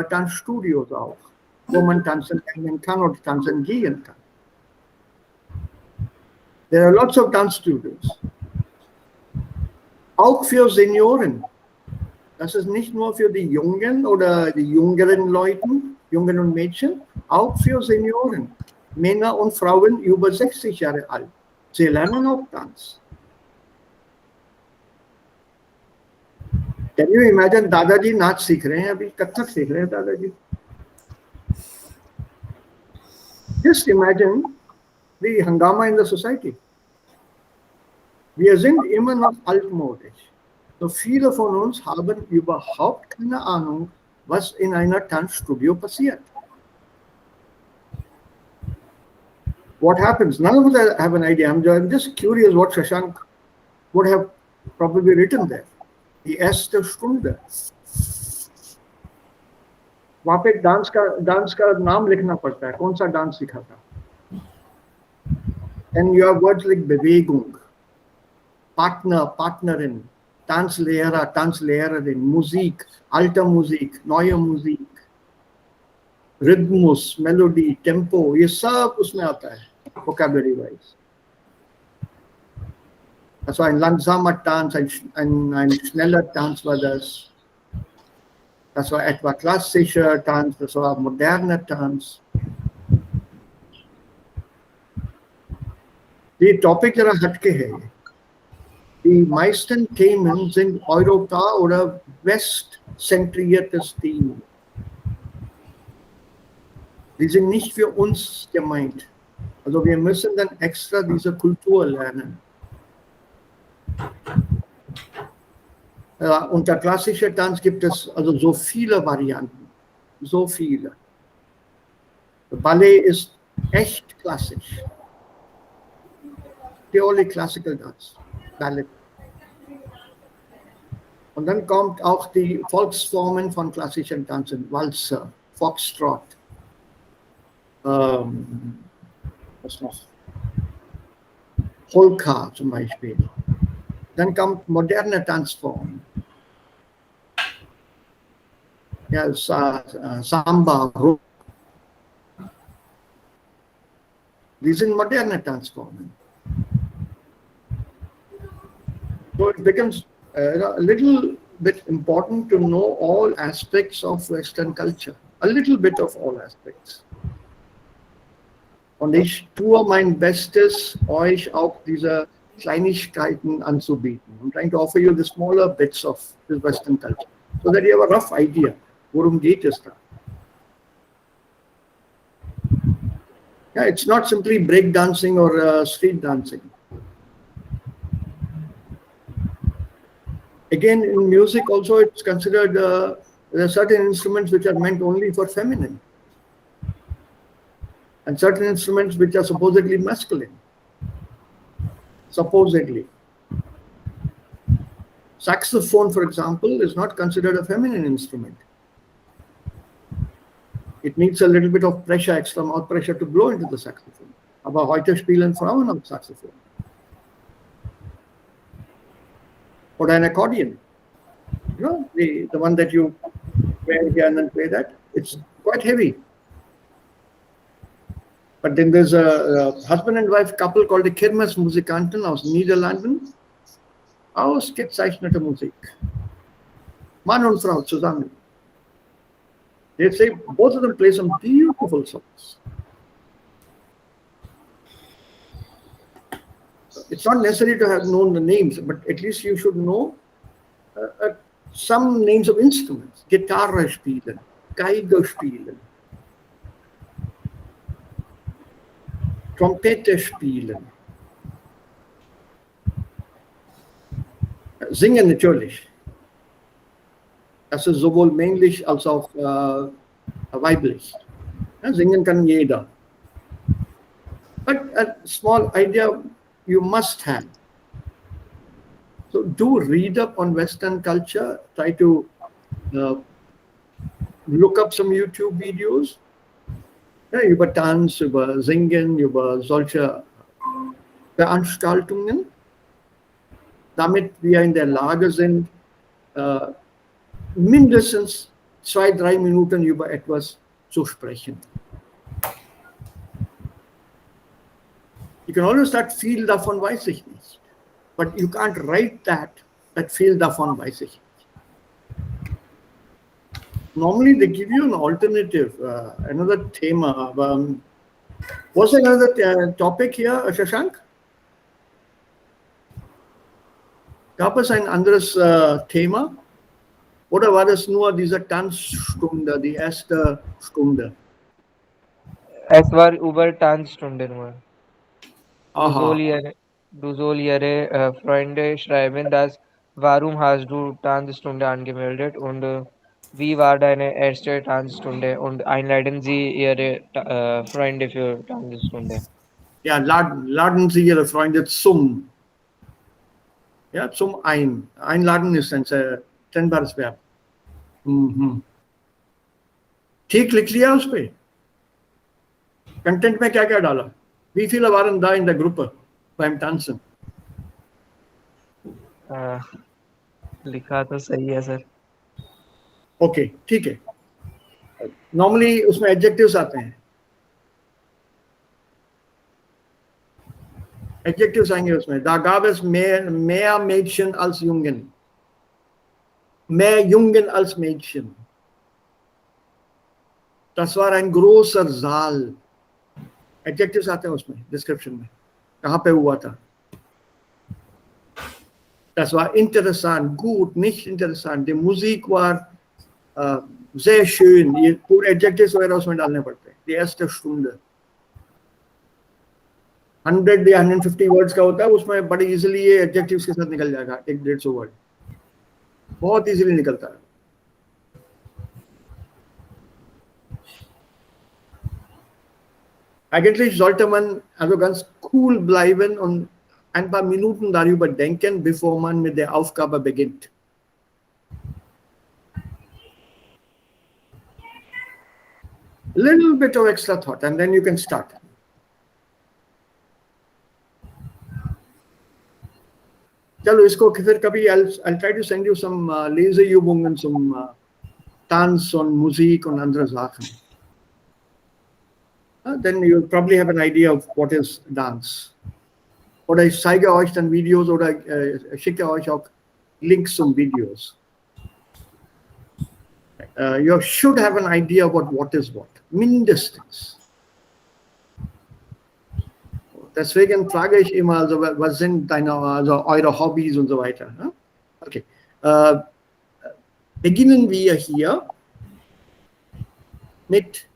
Tanzstudios auch, wo man tanzen lernen kann oder tanzen gehen kann. There are lots of dance studios. Auch für Senioren. Das ist nicht nur für die Jungen oder die jüngeren Leuten, Jungen und Mädchen, auch für Senioren, Männer und Frauen über 60 Jahre alt. Sie lernen auch Tanz. Can you imagine दादाजी नाच सीख रहे हैं अभी कथक सीख रहे हैं दादाजी. Just imagine the hangama in the society. Wir sind immer noch altmodisch. So viele von uns haben überhaupt keine Ahnung, was in einer Tanzstudio passiert. What happens? None of us have an idea. I'm just curious what Shashank would have probably written there. Die erste Stunde. वहाँ पे dance का नाम लिखना पड़ता है, कौन सा dance सीखा था. And you have words like Bewegung, Partner, Partnerin, Tanzlehrer, Tanzlehrerin, Musik, alter Musik, neue Musik, Rhythmus, Melody, Tempo, ये सब उसमें आता है, vocabulary wise. Also ein langsamer Tanz, ein schneller Tanz war das. Das war etwa klassischer Tanz, das war moderner Tanz. Die Topic जरा हटके है. Die meisten Themen sind Europa- oder West-zentriertes Themen. Die sind nicht für uns gemeint. Also wir müssen dann extra diese Kultur lernen. Unter klassischer Tanz gibt es also so viele Varianten. So viele. Ballet ist echt klassisch. Purely classical dance. Ballet. Und dann kommt auch die Volksformen von klassischen Tanzen. Walzer, Foxtrot. Was noch? Polka zum Beispiel. Dann kommt moderne Tanzformen. Ja, Samba, Rumba. Die sind moderne Tanzformen. So it becomes a little bit important to know all aspects of Western culture. A little bit of all aspects. Und ich tue mein Bestes, euch auch diese Kleinigkeiten anzubieten. I'm trying to offer you the smaller bits of the Western culture, so that you have a rough idea. Worum geht es da? Yeah, it's not simply break dancing or street dancing. Again, in music also it's considered there are certain instruments which are meant only for feminine. And certain instruments which are supposedly masculine. Supposedly. Saxophone, for example, is not considered a feminine instrument. It needs a little bit of pressure, extra mouth pressure to blow into the saxophone. Aber heute spielen Frauen am Saxophon. Or an accordion. You know, the one that you wear here and then play that. It's quite heavy. But then there's a husband and wife couple called the Kermismuzikanten aus Niederlanden. Ausgezeichnete Musik. Mann und Frau zusammen. They say both of them play some beautiful songs. It's not necessary to have known the names, but at least you should know some names of instruments. Gitarre spielen, Geige spielen, Trompete spielen, singen natürlich. Das ist sowohl männlich als auch weiblich. Ja, singen kann jeder. But a small idea you must have. So do read up on Western culture. Try to look up some YouTube videos. Ja, über Tanz, über Singen, über solche Veranstaltungen, damit wir in der Lage sind, mindestens 2-3 Minuten über etwas zu sprechen. You can always start, viel davon weiß ich nicht. But you can't write that viel davon weiß ich nicht. Normally they give you an alternative, another thema. Was another topic here, Shashank? Gab es ein anderes Thema? Oder war das nur diese Tanzstunde, die erste Stunde? Es war über Tanzstunde nur. Aha. Du soll ihre Freunde schreiben, dass warum hast du Tanzstunde angemeldet und wie war deine erste Tanzstunde und einladen Sie Ihre Freunde für Tanzstunde. Ja, laden Sie Ihre Freunde zum. Ja, zum Einladen ist ein sehr trennbares Verb. ठीक लिख लिया उस पे content में क्या क्या डाला wie viele waren da in der Gruppe beim Tanzen लिखा तो सही है सर ओके ठीक है नॉर्मली उसमें एडजेक्टिव्स आते हैं एडजेक्टिव्स आएंगे उसमें da gab es mehr Mädchen als Jungen mehr Jungen als Mädchen das war ein großer Saal adjectives आते हैं उसमें डिस्क्रिप्शन में कहाँ पे हुआ था Das war interessant, gut, nicht interessant. Die Musik war sehr schön. ये पूरे adjectives वगैरह उसमें डालने पड़ते हैं. Die erste Stunde. 100 या 150 words का होता है उसमें बड़े easily ये adjectives के साथ निकल जाएगा 150 word. बहुत easily निकलता है. Eigentlich sollte man also ganz cool bleiben und ein paar Minuten darüber denken, bevor man mit der Aufgabe beginnt. Little bit of extra thought and then you can start. चलो इसको फिर कभी I'll try to send you some Leseübungen zum Tanz und Musik und andere Sachen. Then you'll probably have an idea of what is dance. Oder ich zeige euch dann Videos oder schicke euch auch Links zum Videos. You should have an idea about what is what. Mindestens. Deswegen frage ich immer, also, was sind eure Hobbys und so weiter. Okay. Beginnen wir hier mit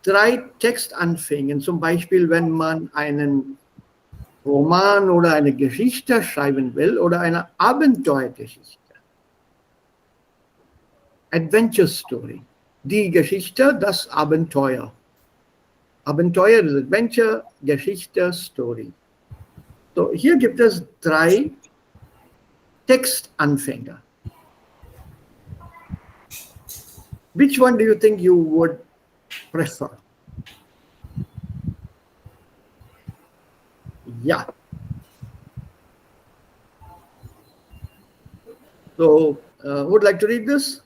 3 Textanfängen. Zum Beispiel, wenn man einen Roman oder eine Geschichte schreiben will oder eine Abenteuergeschichte. Adventure Story. Die Geschichte, das Abenteuer. Abenteuer ist Adventure, Geschichte, Story. So, hier gibt es 3 Textanfänger. Which one do you think you would prefer? Yeah. So, who would like to read this?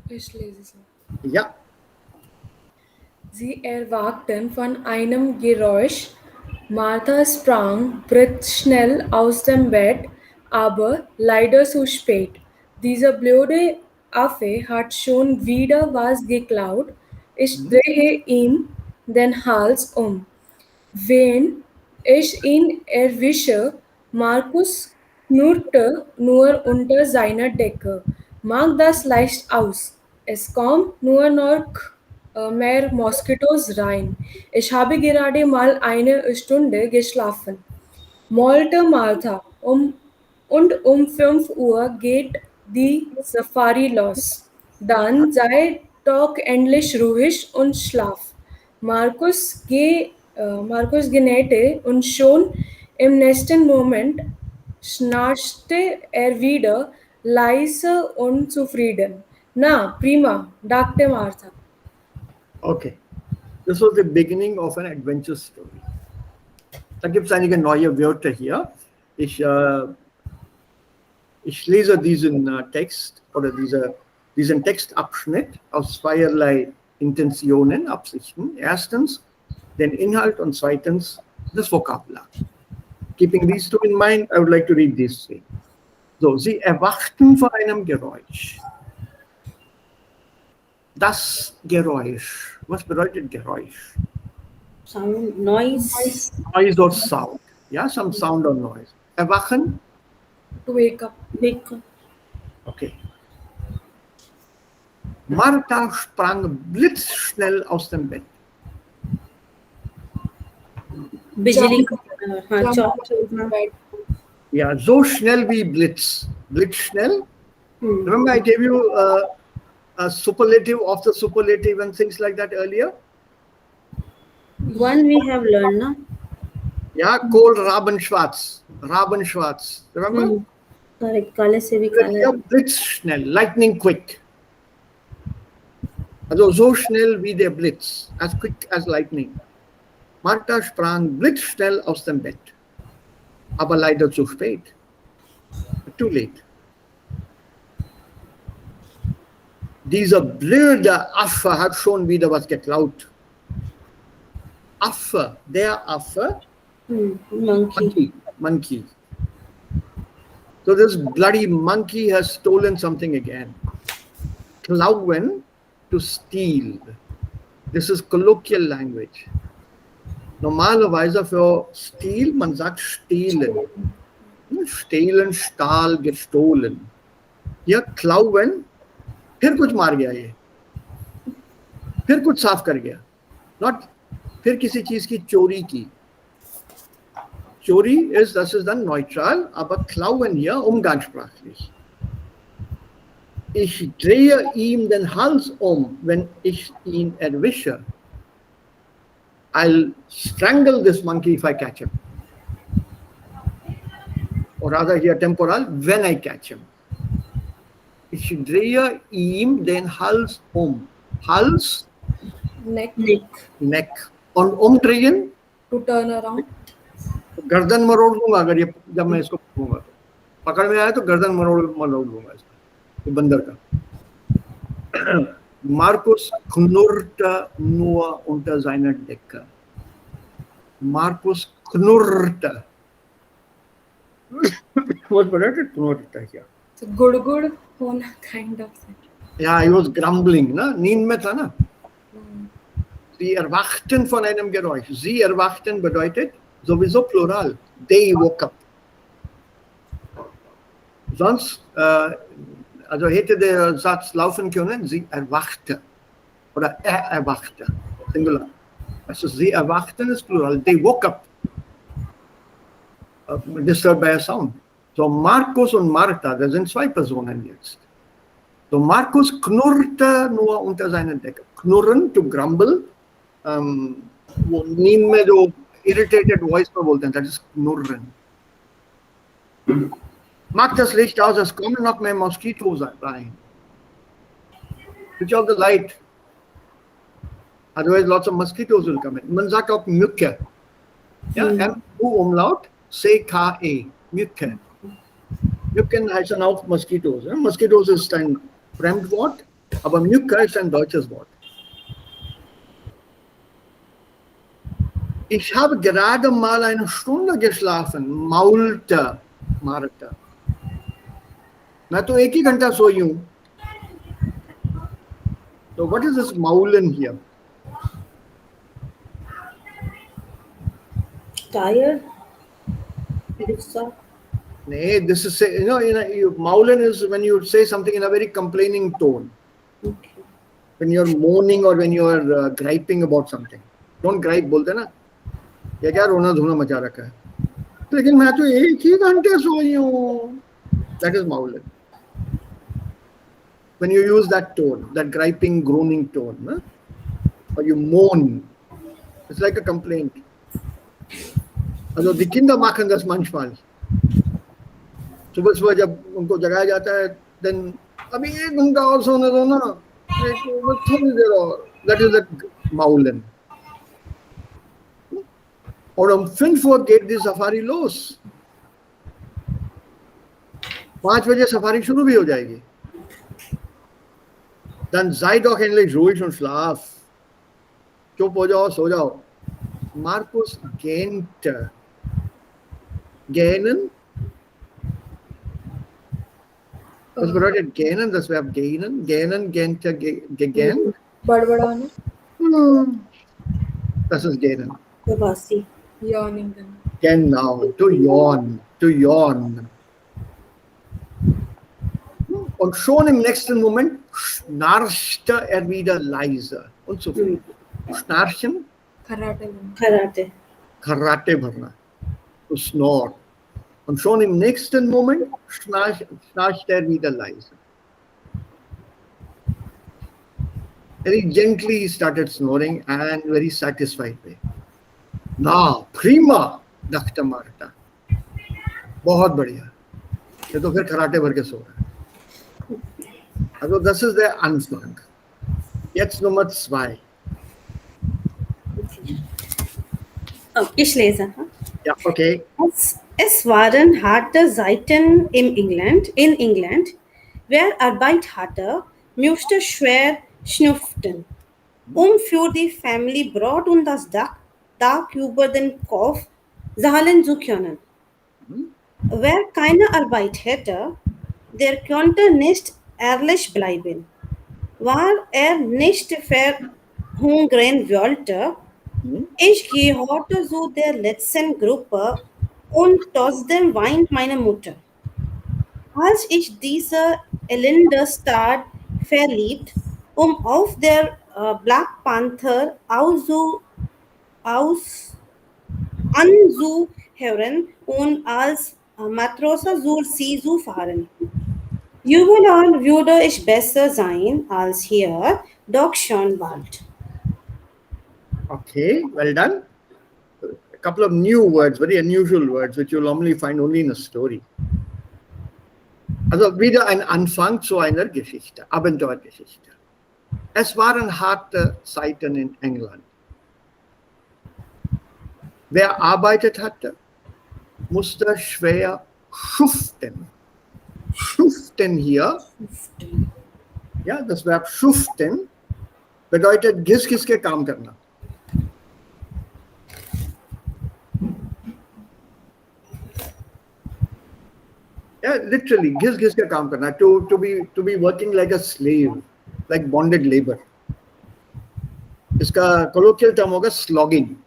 Ich lese es. Ja. Sie erwachten von einem Geräusch. Martha sprang blitzschnell aus dem Bett, aber leider zu spät. Dieser blöde Affe hat schon wieder was geklaut. Ich drehe ihm den Hals um. Wenn ich ihn erwische, Markus knurrte nur unter seiner Decke. Mag das Licht aus. Es kommt nur noch mehr Moskitos rein. Ich habe gerade mal eine Stunde geschlafen. Maulte Martha. Und um 5 Uhr geht die Safari los. Dann sei doch endlich ruhig und schlaf. Markus genähte und schon im nächsten Moment schnarchte er wieder leise und zufrieden. Na, prima, dachte Martha. Okay. This was the beginning of an adventure story. Da gibt es einige neue Wörter hier. Ich lese diesen Text oder diese diesen Textabschnitt aus zweierlei Intentionen, Absichten. Erstens den Inhalt und zweitens das Vokabular. Keeping these two in mind, I would like to read these three. So, sie erwachten vor einem Geräusch. Das Geräusch. Was bedeutet Geräusch? Sound, noise. Noise or sound. Yeah, some sound or noise. Erwachen? To wake up. Wake up. Okay. Martha sprang blitzschnell aus dem Bett. Bijli. Jump Chop. out of bed. Ja, so schnell wie Blitz. Blitzschnell. Remember I gave you a superlative of the superlative and things like that earlier? One we have learned, no? Yeah, cold Rabenschwarz. Rabenschwarz. Remember? Correct. Kale se bhi Ja, kala. blitzschnell, lightning quick. Also so schnell wie der Blitz, as quick as lightning. Martha sprang blitzschnell aus dem Bett. Aber leider zu spät. Too late. Dieser blöde Affe hat schon wieder was geklaut. Affe, der Affe, Monkey. monkey. So this bloody monkey has stolen something again. Klauen, to steal. This is colloquial language. Normalerweise für steal, man sagt stehlen. Stehlen, stahl, gestohlen. Hier klauen, फिर कुछ मार गया ये, फिर कुछ साफ कर गया. Not फिर किसी चीज की चोरी की. Chori ist, das ist dann neutral, aber klauen hier umgangssprachlich. Ich drehe ihm den Hals wenn ich ihn erwische. I'll strangle this monkey if I catch him. Or rather here temporal, when I catch him. Ich drehe ihm den Hals Hals, Neck. Neck. Und umdrehen, To turn around. गर्दन मरोड़ दूंगा अगर ये जब मैं इसको पकड़ूंगा तो. पकड़ में आया तो गर्दन मरोड़ दूंगा इसका, ये बंदर का. Markus knurrte nur unter seiner Decke. Markus knurrte. Was bedeutet knurrte hier? So good hona kind of thing. Ja, he was grumbling, ne? नींद में था ना. Sie erwachten von einem Geräusch. Sie erwachten bedeutet sowieso Plural. They woke up. Sonst, also hätte der Satz laufen können, sie erwachte. Oder er erwachte. Singular. Also sie erwachten ist Plural. They woke up. Disturbed by a sound. So Markus und Martha, das sind zwei Personen jetzt. So Markus knurrte nur unter seiner Decke. Knurren, to grumble. वो नींद में जो irritated voice में बोलते हैं, that is knurren. Mach das Licht aus, es kommen noch mehr Moskitos rein. Switch off the light. Otherwise lots of mosquitoes will come in. Man sagt auch Mücke. Ja, M-U-Umlaut, C-K-E, Mücke. Mücken heißen auch Moskitos. Ja? Moskitos ist ein Fremdwort, aber Mücke ist ein deutsches Wort. Ich habe gerade mal eine Stunde geschlafen, maulte Martha. मैं तो एक ही घंटा सोई हूँ. So what is this maulen here? Tired. Nee, this is, maulen is when you say something in a very complaining tone. Okay. When you're moaning or when you're griping about something. Don't gripe बोलते ना. ये क्या रोना धोना मचा रखा है. लेकिन मैं तो एक ही घंटे सोई हूँ. That is maulen. When you use that tone, that griping, groaning tone, huh? Or you moan, it's like a complaint. Also die Kinder machen das manchmal. सुबह जब उनको जगाया जाता है, then अभी एक घंटा और सोने दो ना, थोड़ी देर और. That is a maulen. और um 5 Uhr geht die Safari los. 5 बजे सफारी शुरू भी हो जाएगी. Dann sei doch endlich ruhig und schlaf. चुप हो जाओ, सो जाओ. Markus gähnte. Gähnen? Was bedeutet gähnen? Das Verb gähnen. Gähnen, gähnte, gegähnt. बड़बड़ाना, Das ist gähnen. प्रवासी. yawning then. Genau, to yawn, to yawn. Und schon im nächsten Moment schnarchte er wieder leise und so viel. Schnarchen, Karate. Karate. Karate bharna, to snore. Und schon im nächsten Moment schnarcht er wieder leise. Very gently he started snoring and very satisfied way. Na, prima, dachte Martha. बहुत बढ़िया. ये तो फिर खराटे भर के सो रहा है. Also das ist der Anfang. Jetzt Nummer 2. Oh, ich lese. Ja, okay. Es waren harte Zeiten in England, wer Arbeit hatte, musste schwer schnuften, für die Familie Brot und das Dach über den Kopf zahlen zu können. Wer keine Arbeit hätte, der konnte nicht ehrlich bleiben. Weil er nicht verhungern wollte, ich gehörte zu der letzten Gruppe und trotzdem weint meine Mutter. Als ich diese elende Stadt verliebt, auf der Black Panther anzuhören und als Matrose zur See zu fahren. Überall würde ich besser sein als hier, doch schon bald. Okay, well done. A couple of new words, very unusual words, which you'll normally find only in a story. Also wieder ein Anfang zu einer Geschichte, Abenteuergeschichte. Es waren harte Zeiten in England. Wer arbeitet hatte, musste schwer schuften. Schuften hier, ja, das Verb schuften bedeutet घिस-घिस के काम करना. Yeah, literally, घिस-घिस के काम करना. To be working like a slave, like bonded labor. इसका colloquial term होगा slogging.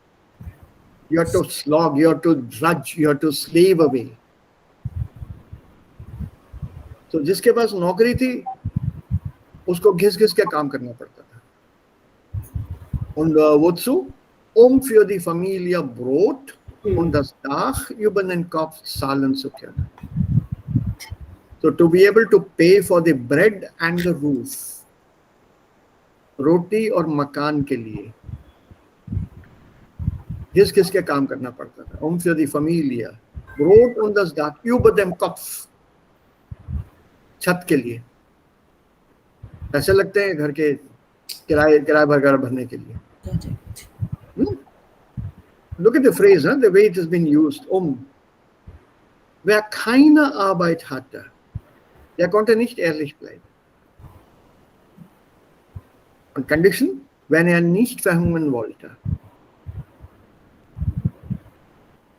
You have to slog, you have to drudge, you have to slave away. तो जिसके पास नौकरी थी उसको घिस-घिस के काम करना पड़ता था. Und wozu? Für die Familie Brot und das Dach über den Kopf zahlen zu können. So to be able to pay for the bread and the roof. रोटी और मकान के लिए घिस-घिस के काम करना पड़ता था. Für die Familie Brot und das Dach über dem Kopf. छत के लिए. पैसे लगते हैं घर के किराए भरने के लिए. Look at the phrase, the way it has been used. Wer keine Arbeit hatte, der konnte nicht ehrlich bleiben. Und Condition, wenn er nicht verhungern wollte.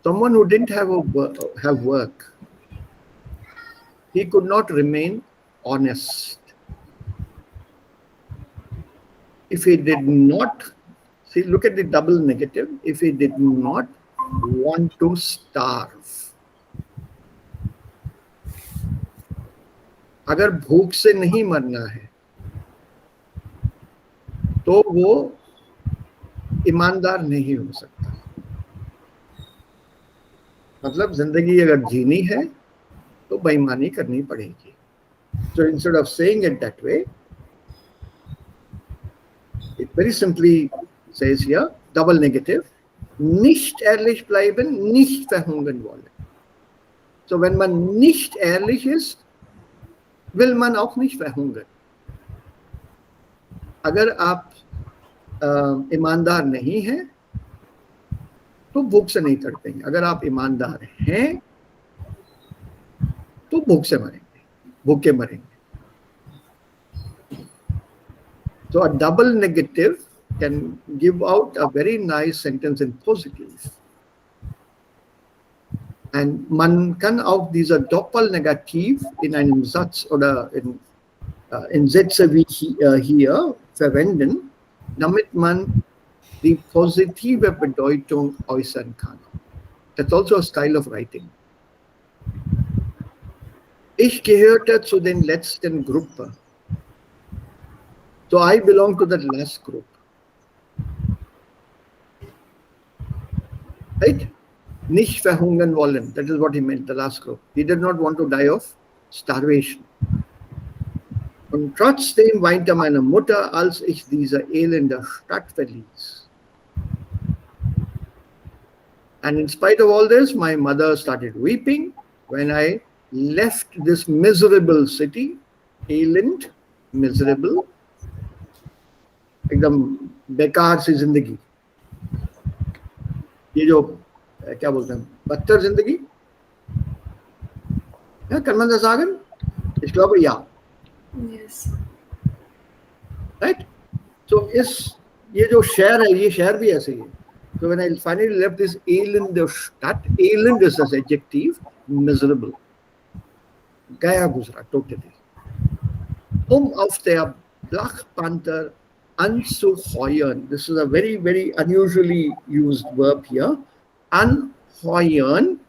Someone who didn't have work, he could not remain honest. If he did not, see, look at the double negative, if he did not want to starve. अगर भूख से नहीं मरना है तो वो ईमानदार नहीं हो सकता. मतलब जिंदगी अगर जीनी है तो बेईमानी करनी पड़ेगी. So instead of saying it that way, it very simply says here, double negative, nicht ehrlich bleiben, nicht verhungern wollen. So wenn man nicht ehrlich ist, will man auch nicht verhungern. अगर आप ईमानदार नहीं हैं तो भूख से नहीं तड़पेंगे. अगर आप ईमानदार हैं तो भूख से मरेंगे, भूखे मरेंगे. So a double negative can give out a very nice sentence in positive. Und man kann auch diese Doppelnegativ in einem Satz oder in Sätze wie hier verwenden, damit man die positive Bedeutung äußern kann. That's also a style of writing. Ich gehörte zu den letzten Gruppe. So I belong to the last group. Right? Nicht verhungern wollen. That is what he meant, the last group. He did not want to die of starvation. Und trotzdem weinte meine Mutter, als ich diese elende Stadt verließ. And in spite of all this, my mother started weeping when I left this miserable city. Elend, miserable. एकदम बेकार सी जिंदगी, ये जो क्या बोलते हैं बदतर जिंदगी, kann man das sagen? Ich glaube ja. Yes. Right? So ये जो शहर है, ये शहर भी ऐसे ही है. So when I finally left this elende Stadt, elend is as adjective, miserable. गया गुजरा totally. Auf der Blackpanther anzuheuern. This is a very, very unusually used verb here. Anheuern.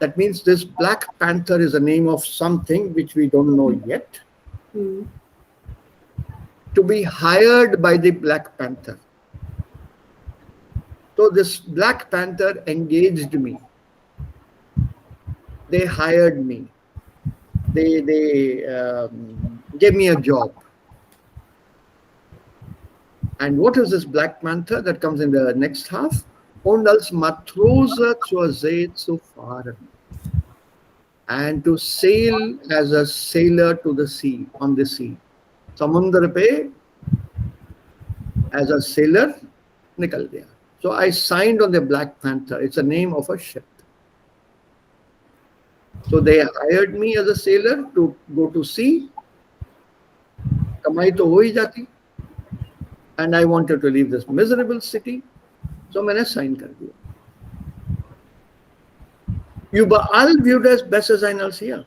That means this Black Panther is a name of something which we don't know yet. Mm. To be hired by the Black Panther. So this Black Panther engaged me. They hired me. They gave me a job. And what is this Black Panther that comes in the next half? Und als Matrose zur See zu fahren. And to sail as a sailor to the sea, on the sea. Samundar pe as a sailor nikal gaya. So I signed on the Black Panther. It's a name of a ship. So they hired me as a sailor to go to sea. Kamai to ho hi jati. And I wanted to leave this miserable city. So मैंने sign कर दिया. Überall viewed as best as signals here.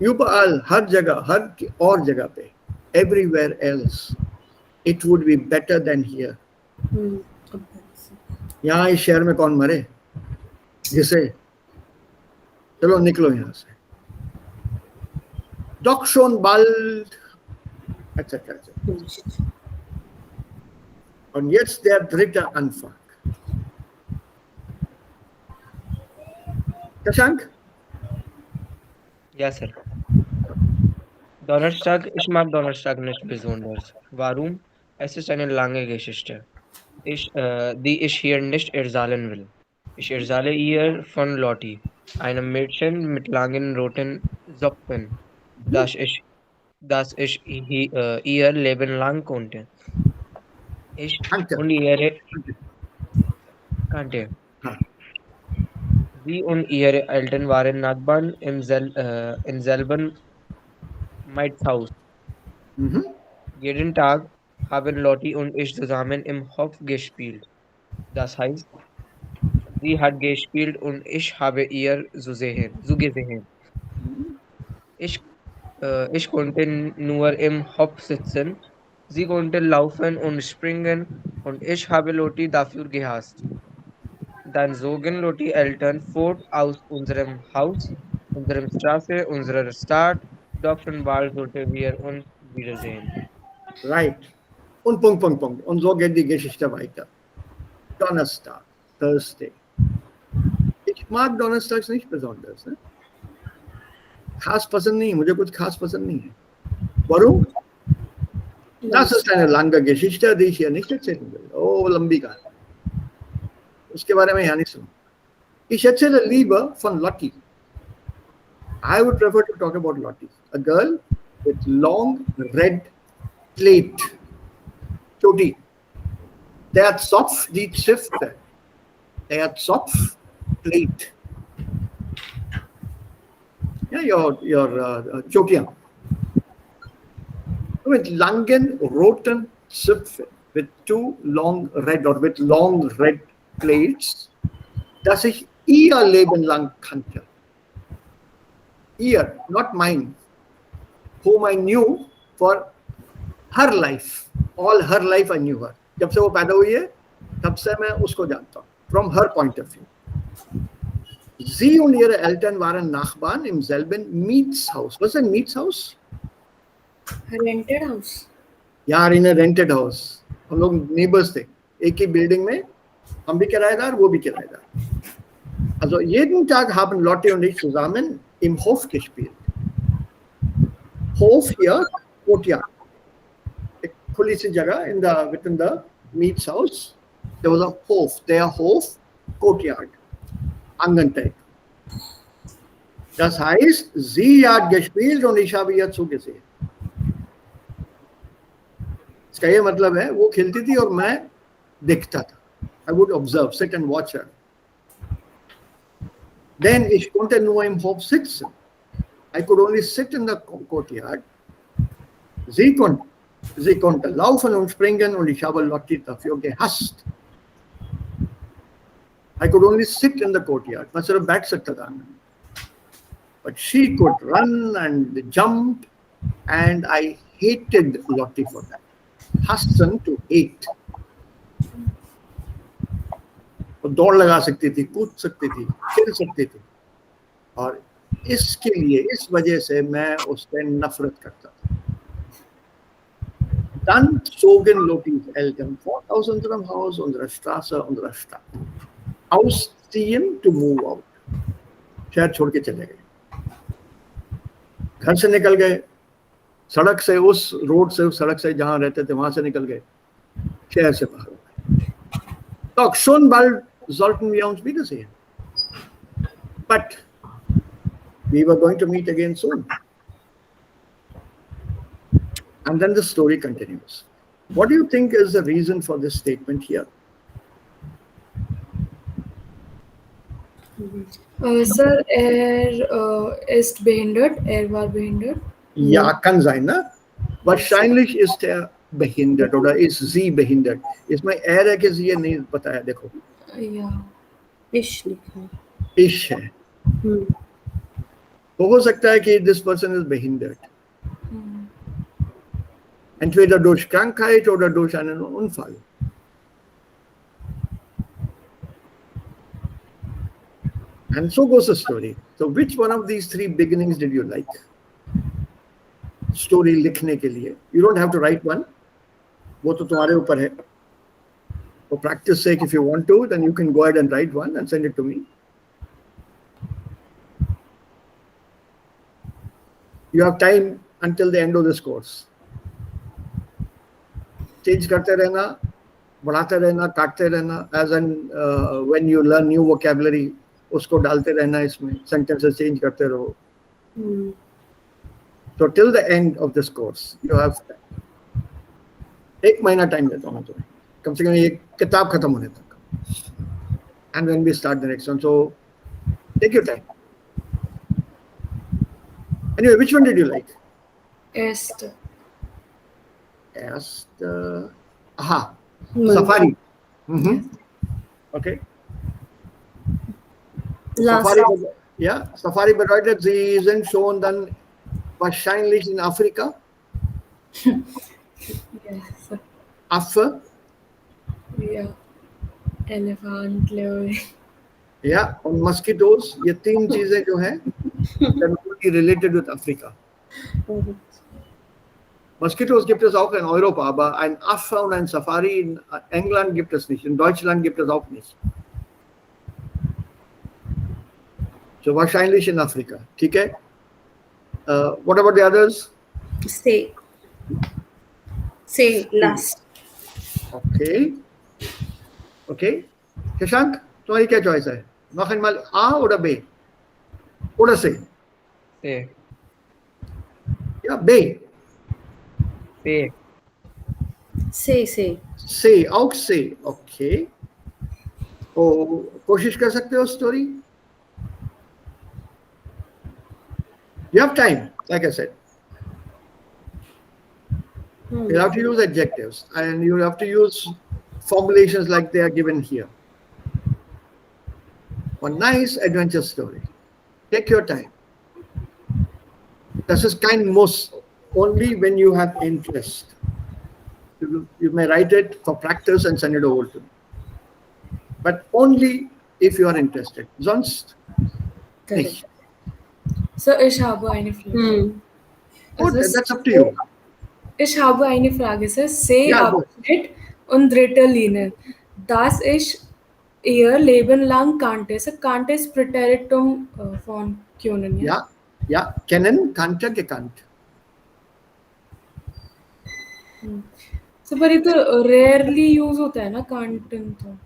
Überall, हर जगह, हर और जगह पे, everywhere else, it would be better than here. यहाँ इस शहर में कौन मरे? जिसे चलो निकलो यहाँ से. Doch schon bald, etc. Und jetzt der dritte Anfang. Shashank? Ja, Sir. Donnerstag, ich mag Donnerstag nicht besonders. Warum? Es ist eine lange Geschichte, die ich hier nicht erzählen will. Ich erzähle ihr von Lottie, einem Mädchen mit langen roten Socken, das ich ihr Leben lang konnte. Ich und ihre kannte. Sie und ihre Eltern waren Nachbarn im selben Mietshaus. Mhm. Jeden Tag haben Lottie und ich zusammen im Hof gespielt. Das heißt, sie hat gespielt und ich habe ihr zugesehen. Ich konnte nur im Hof sitzen, sie konnte laufen und springen und ich habe Lottie dafür gehasst. Dann zogen Lottie Eltern fort aus unserem Haus, unserer Straße, unserer Stadt, doch schon bald sollten wir uns wiedersehen. Right. Und Punkt, Punkt, Punkt. Und so geht die Geschichte weiter. Donnerstag, Thursday. Ich mag Donnerstags nicht besonders. Ne? खास पसंद नहीं, मुझे कुछ खास पसंद नहीं है. Warum? Das ist eine lange Geschichte, die ich hier nicht erzählen will. Oh, लंबी कहानी. उसके बारे में यहाँ नहीं सुनो. Ich erzähle lieber von Lottie. I would prefer to talk about Lottie, a girl with long red plate. Choti. Der Zopf, die Zifte. Der Zopf, plate. Yeah, your chotiyan. With Langen roten Zipfel with two long red or with long red plates, das ich ihr Leben lang kannte. Ihr, not mine, whom I knew for her life. All her life I knew her. जब से वो पैदा हुई है, तब से मैं उसको जानता हूँ. From her point of view. Sie und ihre Eltern waren Nachbarn im selben Mietshaus. Was ist ein Mietshaus? Rented house. यार इन रेंटेड हाउस हम लोग नेबर्स थे एक ही बिल्डिंग में हम भी किराएदार वो भी किराएदार also jeden Tag haben Lotte und ich zusammen im Hof gespielt Hof hier Courtyard एक खुली सी जगह in the within the meets house there was a Hof der Hof Courtyard Angenteil das heißt sie hat gespielt und ich habe ihr zugesehen इसका ये मतलब है वो खेलती थी और मैं देखता था I would observe, sit and watch her. Then ich konnte nur im Hof sitzen. I could only sit in the courtyard. Sie konnte laufen und springen und ich habe Lotti dafür gehasst. I could only sit in the courtyard. मैं सिर्फ बैठ सकता था. But she could run and jump and I hated Lotti for that. Hasten to hate. वो दौड़ लगा सकती थी कूद सकती थी खेल सकती थी और इसके लिए इस वजह से मैं उससे नफरत करता था Dann zogen Lottis Eltern vor aus unserem Haus, unserer Straße, unserer Stadt. Ausziehen to move out. शहर छोड़ के चले गए घर से निकल गए सड़क से उस रोड से उस सड़क से जहां रहते थे वहां से निकल गए शहर से बाहर हो गए Doch schon bald sollten wir uns wiedersehen. But we were going to meet again soon. And then the story continues. What do you think is the reason for this statement here? Sir, ist behindert. War behindert. Ja, kann sein, ne? Wahrscheinlich ist er behindert oder ist sie behindert. इसमें er है कि sie है नहीं बताया देखो. Ja. Ich लिखा है. Ich है. तो हो सकता है कि this person is behindert. Entweder durch Krankheit oder durch einen Unfall. And so goes the story. So which one of these three beginnings did you like? Story लिखने के लिए. You don't have to write one. वो तो तुम्हारे ऊपर है. For practice sake, if you want to, then you can go ahead and write one and send it to me. You have time until the end of this course. Change करते रहना, बढ़ाते रहना, काटते रहना. As and when you learn new vocabulary, उसको डालते रहना इसमें. Sentences change करते रहो. So till the end of this course, you have 1 महीना टाइम देता हूँ तुम्हें. कम से कम ये किताब खत्म होने तक. And when we start the next one, so take your time. Anyway, which one did you like? Est. Aha, Safari. Okay. Safari, ja, Safari bedeutet, sie sind schon dann wahrscheinlich in Afrika. Yes. Affe. Ja. Elephant, Leopard. Ja, und Mosquitoes, ये 3 चीजें जो हैं, they're totally related with Africa. Mosquitoes gibt es auch in Europa, aber ein Affe und ein Safari in England gibt es nicht, in Deutschland gibt es auch nicht. So wahrscheinlich in Afrika, ठीक है? What about the others? Say last. Okay. Okay. Shashank, तुम्हारी क्या choice है? Noch einmal A oder B? Oder C? Say. Ja, B. Say. Say. C, auch C. Okay. तो कोशिश कर सकते हो story? You have time, like I said. You have to use adjectives, and you have to use formulations like they are given here. A nice adventure story. Take your time. Das ist kein Muss. Only when you have interest. You may write it for practice and send it over to me. But only if you are interested. Sonst nicht. So, ich habe eine Frage. Good, Also, that's up to you. Ich habe eine Frage, Sir. Say Ja, gut. Abschnitt und dritte Linie. Das ich ihr Leben lang kannte. So, kannte ist Präteritum von können, ja? Ja, kennen, kannte, gekannt. So, पर ये तो rarely use होता है ना canton तो.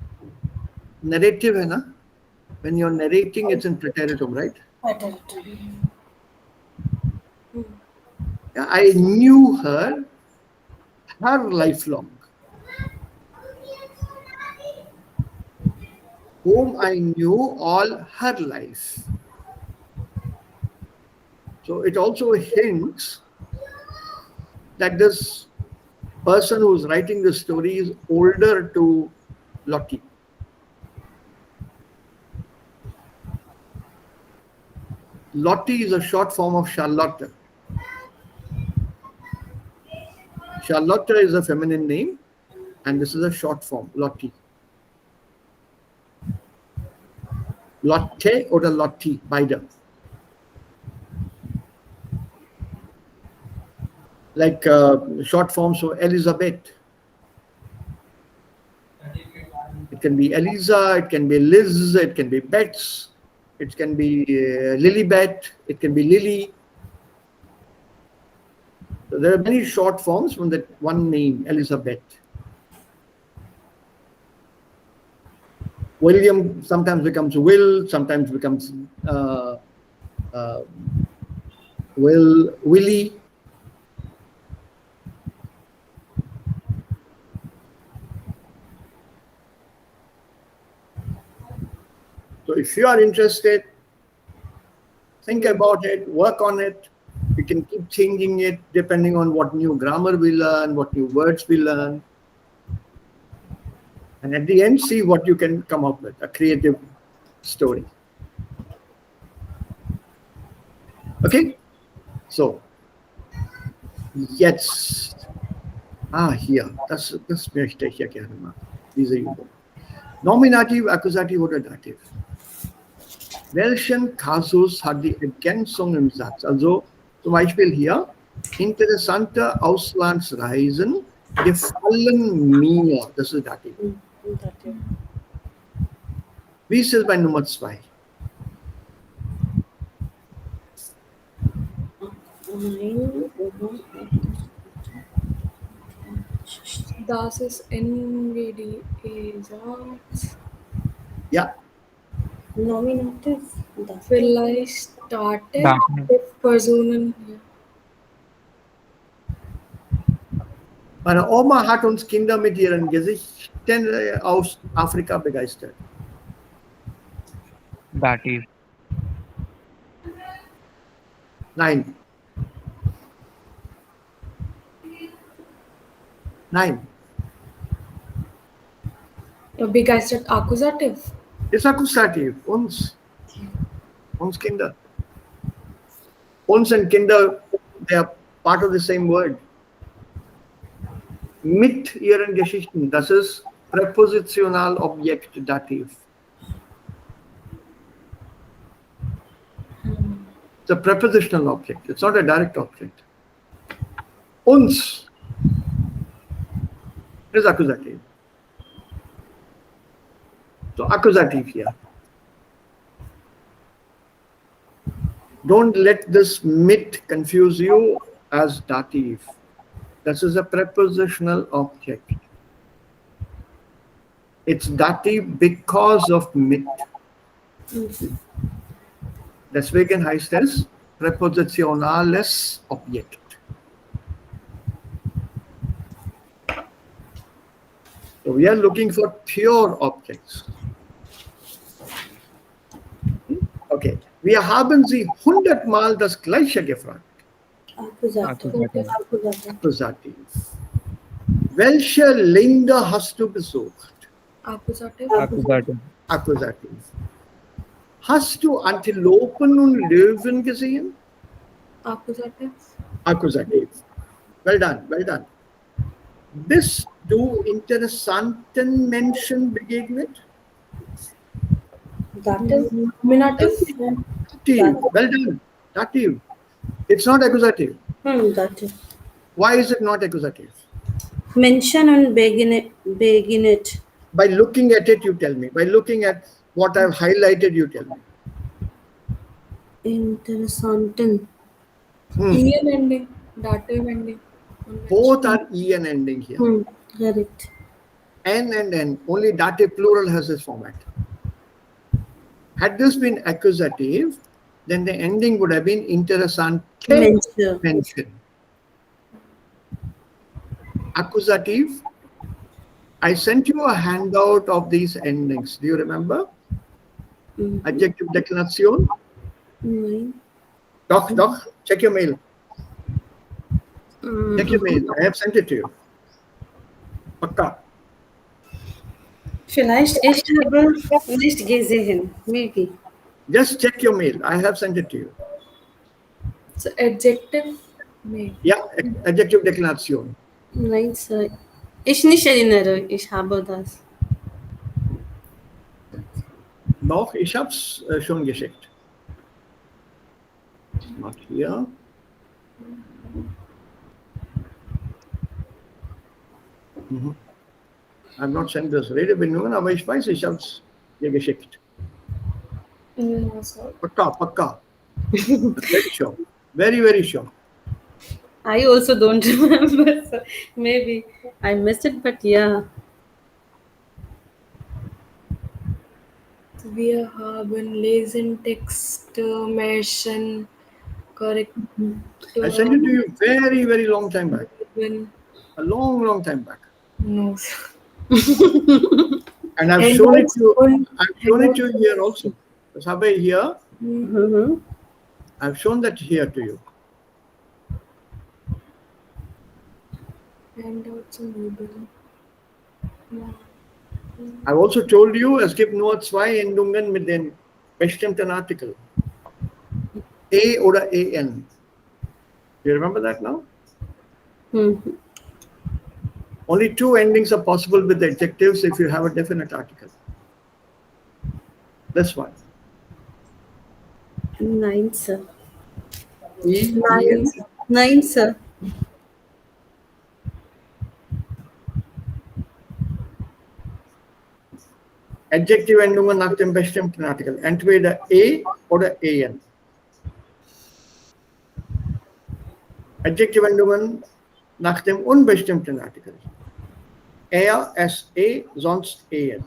Narrative है ना? When you're narrating, it's in preteritum, right? Yeah, I knew her lifelong. Whom I knew all her life. So it also hints that this person who's writing the story is older to Lottie. Lottie is a short form of Charlotte. Charlotte is a feminine name, and this is a short form, Lottie. Lotte oder Lottie, beide. Like short forms for Elizabeth. It can be Eliza, it can be Liz, it can be Bets, it can be Lilibet, it can be Lily. So there are many short forms from that one name, Elizabeth. William sometimes becomes Will, sometimes becomes Willie. So if you are interested, think about it, work on it. You can keep changing it depending on what new grammar we learn, what new words we learn. And at the end, see what you can come up with, a creative story. Okay? So, jetzt. Hier. Das möchte ich ja gerne machen. Diese Übung. Nominativ, Akkusativ oder Dativ. Welchen Kasus hat die Ergänzung im Satz? Also zum Beispiel hier, interessante Auslandsreisen gefallen mir. Das ist Dativ. Wie ist es bei Nummer 2? Das ist NWD. Ja. Nominative. Vielleicht startet Dativ. with Personen. Meine Oma hat uns Kinder mit ihren Gesichtern aus Afrika begeistert. Dativ. Nein. Nein. Begeistert Akkusativ. Ist Akkusativ. Uns Kinder. Uns and Kinder, they are part of the same word. Mit ihren Geschichten, das ist Präpositionalobjekt Dativ. It's a prepositional object. It's not a direct object. Uns is accusative. So accusative here. Don't let this mit confuse you as dative. This is a prepositional object. It's dative because of mit. Deswegen heißt es präpositionales Objekt. So we are looking for pure objects. Okay, wir haben Sie 100-mal das Gleiche gefragt. Accusative. Accusative. Accusative. Welche Länder hast du besucht? Accusative. Accusative. Akkusativ. Hast du Antilopen und Löwen gesehen? Accusative. Akkusativ. Well done, well done. Bist du interessanten Menschen begegnet? Dative. Nominative. Dative. Well done. Dative. It's not accusative. Dative. Why is it not accusative? Mention und beginnet. By looking at it, you tell me. By looking at what I've highlighted, you tell me. Interessanten. En ending. Dative ending. Both are en ending here. Correct. N and N. Only dative plural has this format. Had this been accusative, then the ending would have been interessante Mention. mention. Accusative. I sent you a handout of these endings. Do you remember? Adjective declination. Nein. Doch. Check your mail. Check your mail. I have sent it to you. Pakka. Vielleicht ich habe nicht gesehen. Maybe. Just check your mail. I have sent it to you. So adjective. May. Yeah, adjective declination. Nein, Sir. Ich nicht erinnere. Ich habe das. Noch, ich habe es schon geschickt. Not here. I've not sent this Redebindungen, aber ich weiß, ich habe es dir geschickt. No, sorry. Pakka. Very sure. Very, very sure. I also don't remember. So maybe I missed it, but yeah. Wir haben lesen, Text, Märchen, correct. I sent it to you very, very long time back. When A long time back. no. And I've shown it to you here also. Sabe here, I've shown that here to you. Handouts und Übungen. Ja. I've also told you, es gibt nur zwei Endungen mit den bestimmten Artikel. A oder an. Do you remember that now? Only two endings are possible with adjectives if you have a definite article. This one. Nein, Sir. E, Nein. en. Nein, Sir. Adjective Endungen nach dem bestimmten Artikel. Entweder A oder an. Adjective Endungen nach dem unbestimmten Artikel. Er, es, sonst an.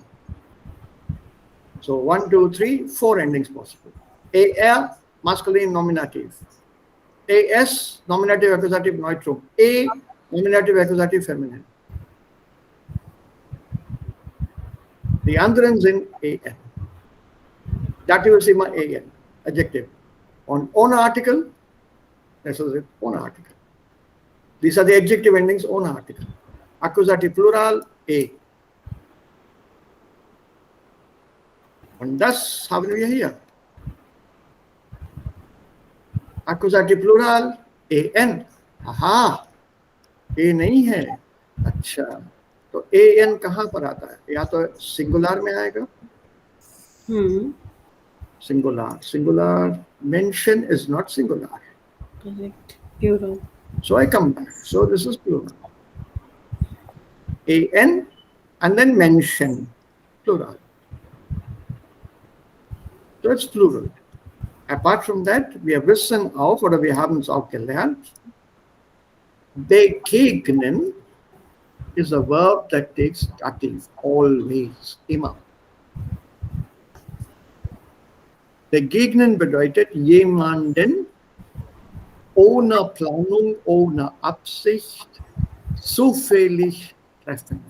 So 1, 2, 3, 4 endings possible. AR, masculine nominative. AS, nominative accusative neutrum. A, nominative accusative feminine. The anderen sind an. Dative ist immer an. Adjective. On ohne Artikel, das ist it, ohne Artikel. These are the adjective endings ohne Artikel. Accusative plural, A. Und das haben wir hier. Accusative plural, an. aha, A नहीं है. अच्छा, तो an कहाँ पर आता है? या तो सिंगुलर में आएगा. Singular. Mention is not singular. Correct. Plural. So I come back. So this is plural. An and then mention. Plural. So it's plural. Apart from that, wir wissen auch, oder wir haben es auch gelernt, begegnen is a verb that takes dative, always, immer. Begegnen bedeutet jemanden ohne Planung, ohne Absicht, zufällig treffen.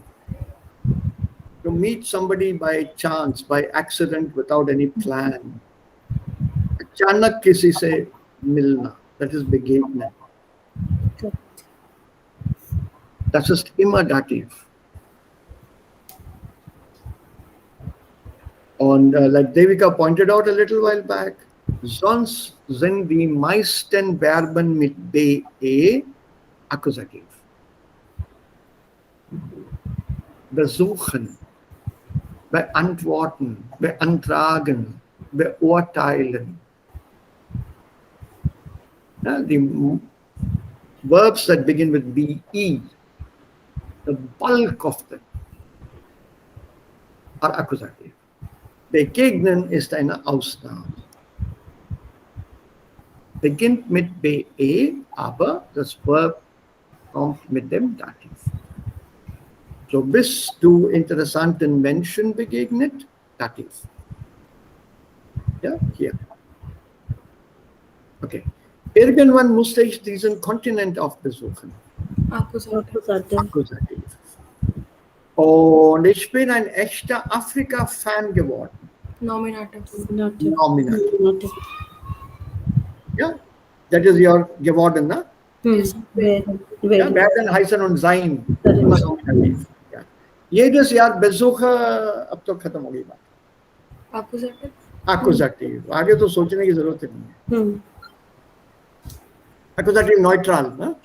To meet somebody by chance, by accident, without any plan. अचानक किसी से मिलना, that is begegnen. Das ist immer Dativ. Und like Devika pointed out a little while back, sonst sind die meisten Verben mit BE Akkusativ. Besuchen, beantworten, beantragen, beurteilen. Yeah, the verbs that begin with BE, the bulk of them are Akkusativ. Begegnen ist eine Ausnahme. Beginnt mit BE, aber das Verb kommt mit dem Dativ. So bist du interessanten Menschen begegnet? Dativ. Ja, hier. Okay. Irgendwann musste ich diesen Kontinent auch besuchen. Akkusativ. Akkusativ. Und ich bin ein echter Afrika-Fan geworden. Nominative. Nominativ. Ja, das ist ja geworden, ne? Yes. Ja, werden, heißen und sein. Immer Nominativ. Ja. Jedes Jahr Besuche, अब तो खत्म हो गई बात. Akkusativ. Akkusativ. आगे तो सोचने की जरूरत नहीं है. Akkusativ neutral, ne?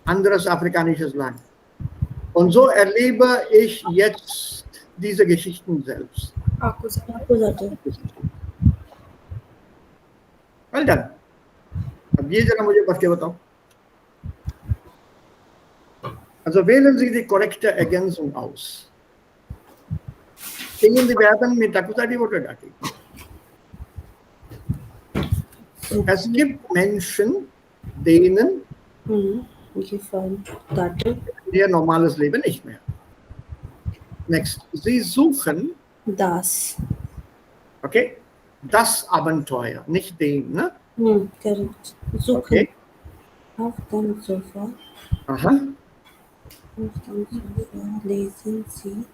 Anderes afrikanisches Land. Und so erlebe ich jetzt diese Geschichten selbst. Akkusativ. Well done. अब ये जरा मुझे पढ़ के बताओ. Also wählen Sie die korrekte Ergänzung aus. Stehen die Verben mit Akkusativ oder Dativ? Es gibt Menschen, denen ihr normales Leben nicht mehr. Next. Sie suchen, Das. okay, das Abenteuer, nicht den, ne? Correct. Suchen. Okay. Auf dem Sofa. Aha. Auf dem Sofa lesen Sie.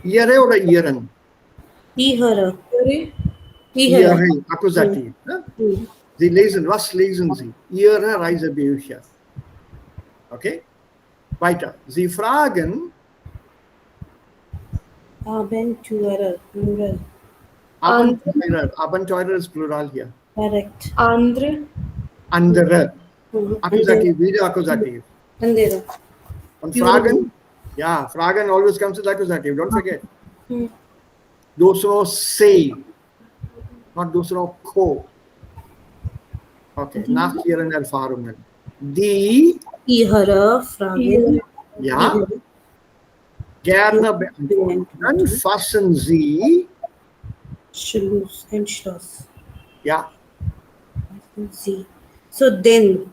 Ihre oder ihren? Ihre. Ihre. Ihre, Akkusativ. Ne? Sie lesen, was lesen Sie? Ihre Reisebücher. Okay? Weiter. Sie fragen, Abenteurer. Plural. Abenteurer. Abenteurer ist Plural hier. Correct. Andre. Andere. Akkusativ, wieder Akkusativ. Andere. Und Fragen? Ja, Fragen always comes with Akkusativ. Don't forget. दूसरों से, not दूसरों को. Okay, nach ihren Erfahrungen. Die, Ihre Fragen. ja, gerne beantworten. Dann fassen Sie, Entschluss. ja, Sie. So then,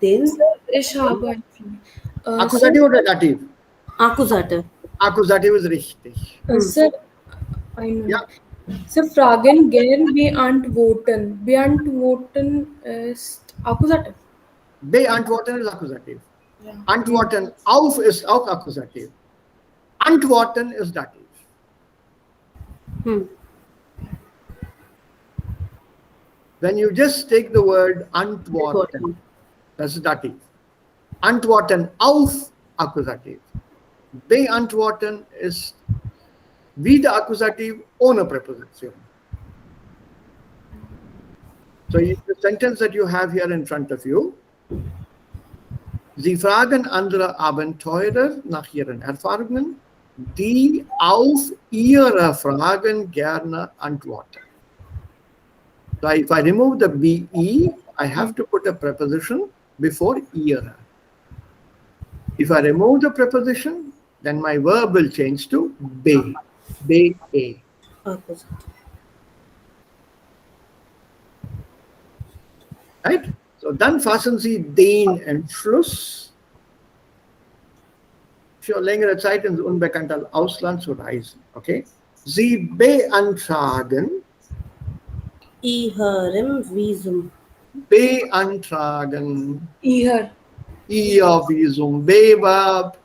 then. Ich habe ein Akkusativ oder Dativ? Akkusativ. Akkusativ ist richtig. Sir, eine. Ja. Sir, fragen gern beantworten. Beantworten ist Akkusativ. Beantworten ist Akkusativ. Ja. Antworten auf ist auch Akkusativ. Antworten ist Dativ. When you just take the word antworten, that's Dativ. Antworten auf, Akkusativ. Beantworten ist wieder Akkusativ ohne Präposition. So the sentence that you have here in front of you, Sie fragen andere Abenteurer nach ihren Erfahrungen, die auf ihre Fragen gerne antworten. So if I remove the BE, I have to put a preposition before ihre. If I remove the preposition, then my verb will change to be. Be. Right? So dann fassen Sie den Entschluss, für längere Zeit ins unbekannte Ausland zu reisen. Okay? Sie beantragen. Ihrem Visum. Beantragen. Ihr. Ihr Visum. B-Verb.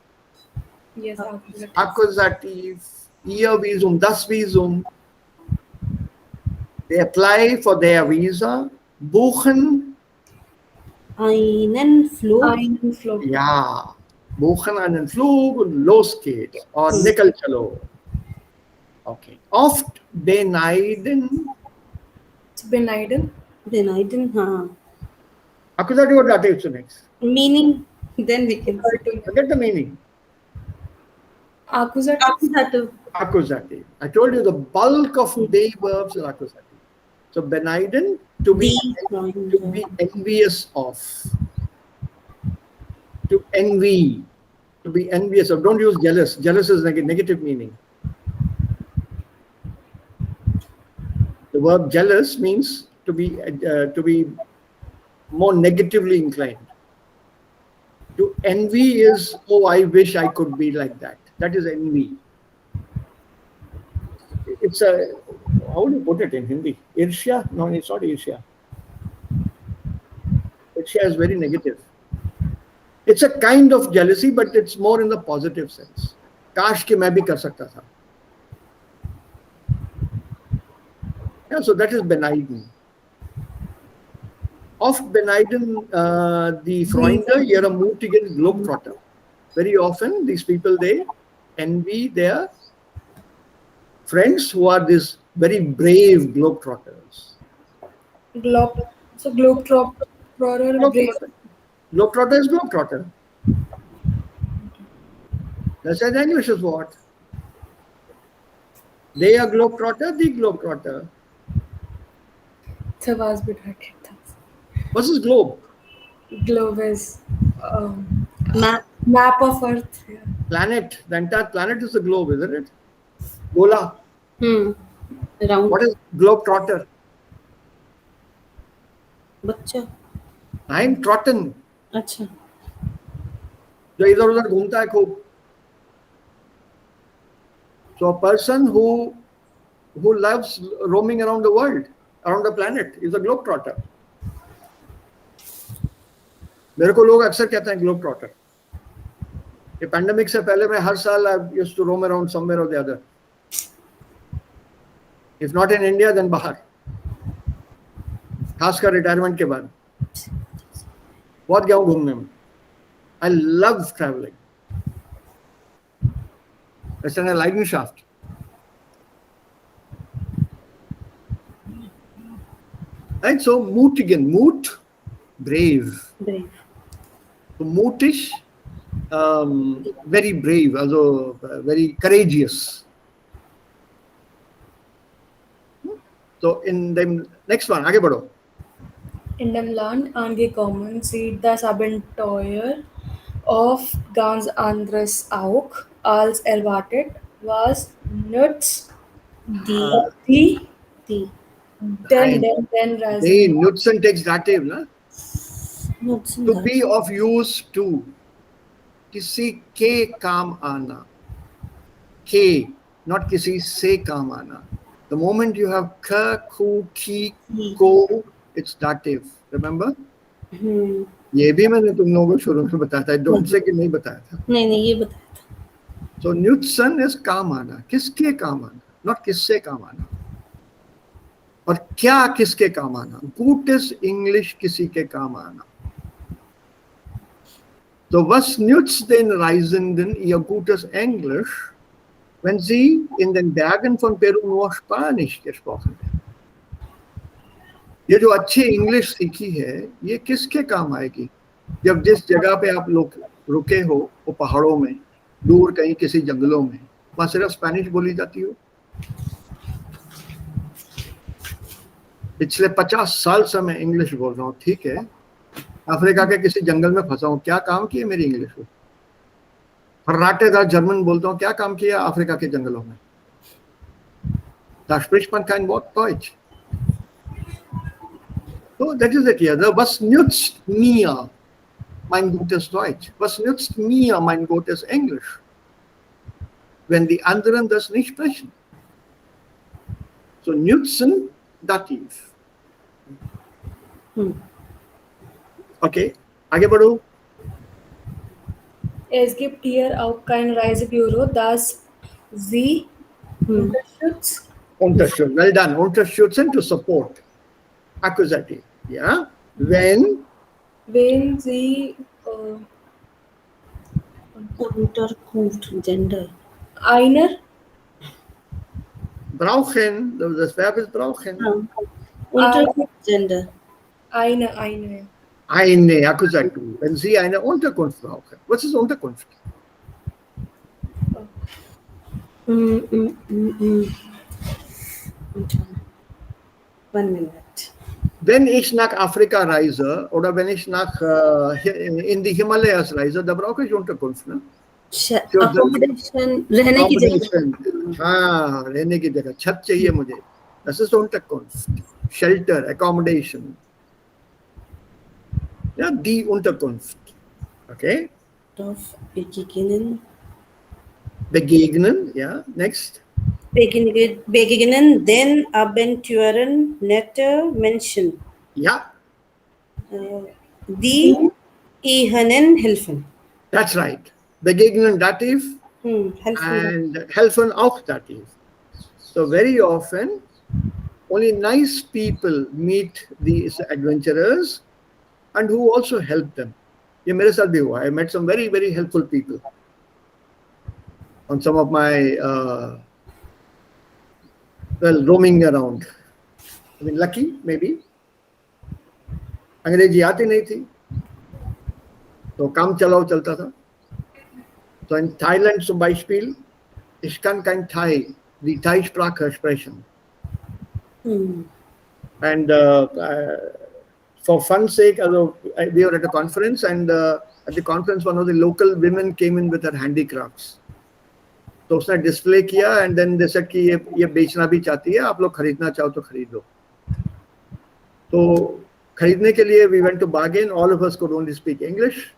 Yes, Akkusativ. Akkusativ. Ihr Visum. Das Visum. They apply for their visa. Buchen, Einen Flug. Einen Flug. ja. Buchen einen Flug und los geht's. Or nikal chalo. Okay. Oft beneiden. Beneiden. Beneiden, हाँ. Accusative or dative zunächst? Meaning, then we can say. Forget the meaning. Accusative. Accusative. Accusative. I told you the bulk of they verbs are accusative. So beneiden, to be envious of. To envy. To be envious of. Don't use jealous. Jealous is negative meaning. The verb jealous means to be more negatively inclined. To envy is, oh, I wish I could be like that. That is envy. It's a, how would you put it in Hindi? Irsha? No, it's not Irsha. Irsha is very negative. It's a kind of jealousy, but it's more in the positive sense. Kash ki main bhi kar sakta tha. Yeah, so that is beneiden. Oft beneiden the Freunde ihre mutigen Globetrotter. Very often, these people, they envy their friends who are these very brave Globetrotters. So Globetrotter. Globetrotter is Globetrotter. That's in English is what? They are Globetrotter, the Globetrotter. What's this globe? Globe is map of Earth. Yeah. Planet. The entire planet is a globe, isn't it? Gola. Round. What is Globetrotter? बच्चा. I'm trotten. अच्छा. जो इधर उधर घूमता है खूब. So a person who loves roaming around the world, around the planet, is a globetrotter. मेरे को लोग अक्सर कहते हैं globetrotter. ये पैंडेमिक से पहले मैं हर साल I used to roam around somewhere or the other. If not in India, then बाहर. खासकर रिटायरमेंट के बाद बहुत गया हूँ घूमने में. I love traveling. It's eine Leidenschaft. Right, so mutigen, Mut, brave. Brave. So mutig, very brave, also very courageous. So in the next one, आगे बढ़ो. In dem Land angekommen sieht das Abenteuer oft ganz anderes auch als erwartet. Was nützt die then Hey, nutzen takes dative, na? To be of use to. किसी के काम आना. के, not किसी से काम आना. The moment you have ka, ku, ki, ko, it's dative. Remember? ये भी मैंने तुम लोगों को शुरू में बताया था. Don't say कि नहीं बताया था. नहीं ये बताया था. So nutzen is काम आना. किसके काम आना, not किससे काम आना. और क्या किसके काम आना. Gut is English किसी के काम आना. So was nützt den Reisenden ihr gutes Englisch, wenn sie in den Bergen von Peru nur Spanisch gesprochen haben? ये जो अच्छी इंग्लिश सीखी है, ये किसके काम आएगी जब जिस जगह पे आप लोग रुके हो वो पहाड़ों में, दूर कहीं किसी जंगलों में, वहां सिर्फ स्पेनिश बोली जाती हो. पिछले 50 साल से मैं इंग्लिश बोल रहा हूँ. ठीक है, अफ्रीका के किसी जंगल में फंसा हूँ, क्या काम किए मेरी इंग्लिश को. फर्राटेदार जर्मन बोलता हूँ, क्या काम किया अफ्रीका के जंगलों में. Da spricht man kein Wort Deutsch. So that is it here. Was nützt mir mein gutes Deutsch? Was nützt mir mein gutes Englisch, wenn die anderen das nicht sprechen? So nützen, dativ. Okay, आगे बढ़ो. Es gibt hier auch kein Reisebüro, das Sie unterstützt. Unterstützen. Well done. Unterstützen, to support. Accusative. Yeah. When Wenn sie Unterkunft, Gender. einer brauchen, das Verb ist brauchen. Unterkunft, Gender. eine Eine Akkusativ. Wenn Sie eine Unterkunft brauchen. Was ist Unterkunft? One minute. Wenn ich nach Afrika reise oder wenn ich in die Himalayas reise, da brauche ich Unterkunft. Ne? Accommodation, रहने की जगह. हाँ, रहने की जगह, छत चाहिए मुझे. Das ist Unterkunft. Shelter, accommodation. Ja, die Unterkunft. Okay? Dorf begegnen. Begegnen, ja, next. Begegnen, den Abenteuern, nette Menschen. Ja, Die ihnen helfen. that's right. Begegnen Dativ Helfen. and helfen auch Dativ. So very often, only nice people meet these adventurers and who also help them. ये मेरे साथ भी हुआ. I met some very, very helpful people on some of my roaming around. I mean, lucky maybe. अंग्रेजी आती नहीं थी, तो काम चलाओ चलता था. So in Thailand zum Beispiel, ich kann kein Thai, die Thai-Sprache sprechen. And for fun's sake, we were at a conference, and at the conference, one of the local women came in with her handicrafts. तो उसने display किया, and then they said कि ये बेचना भी चाहती है, आप लोग खरीदना चाहो तो खरीदो. तो खरीदने के लिए we went to bargain. All of us could only speak English,